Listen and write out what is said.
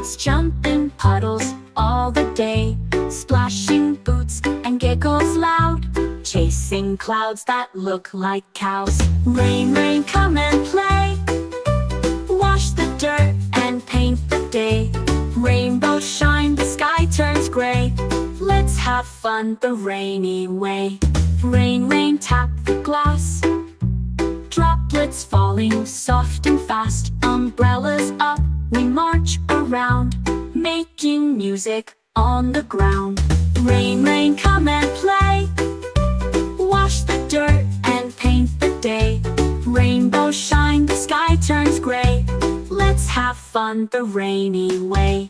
Let's jump in puddles all the day, splashing boots and giggles loud, chasing clouds that look like cows. Rain, rain, come and play, wash the dirt and paint the day. Rainbows shine, the sky turns gray. Let's have fun the rainy way. Rain, rain, tap the glass, droplets falling soft and fast. Umbrellas up, we march around, making music on the ground. Rain, rain, come and play, wash the dirt and paint the day. Rainbows shine, the sky turns gray. Let's have fun the rainy way.